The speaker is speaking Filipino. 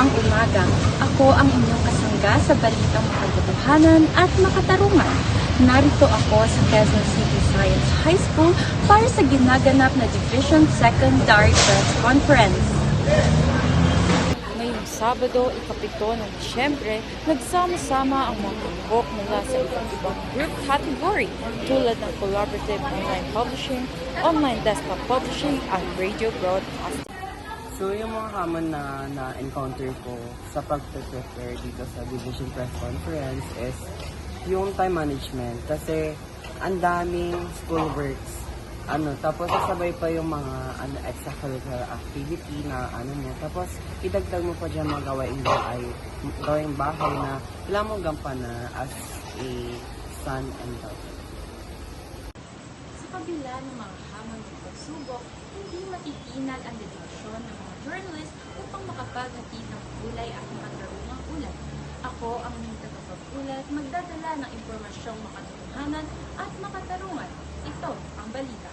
Magandang umaga. Ako ang inyong kasangga sa balitang makatotohanan at makatarungan. Narito ako sa Quezon City Science High School para sa ginaganap na Division 2nd Diary Press Conference. Ngayong Sabado, ikapito ng Disyembre, nagsama-sama ang mga kumbok mula sa iba't ibang group category tulad ng collaborative online publishing, online desktop publishing, at radio broadcasting. So, yung mga common na na-encounter ko sa pag-prepare dito sa Division Press Conference is yung time management. Kasi, ang daming schoolworks. Tapos sabay pa yung mga extracurricular activity na Tapos, idagdag mo pa dyan mga gawaing bahay na kailangan mong gampanan as a son and daughter. Sa kabila ng mga hamon at pagsubok, hindi matitinag ang dedikasyon ng mga journalist upang makapaghatid ng kulay at makatarungang ulat. Ako ang inyong tagapag-ulat, magdadala ng impormasyong makatotohanan at makatarungan. Ito ang balita.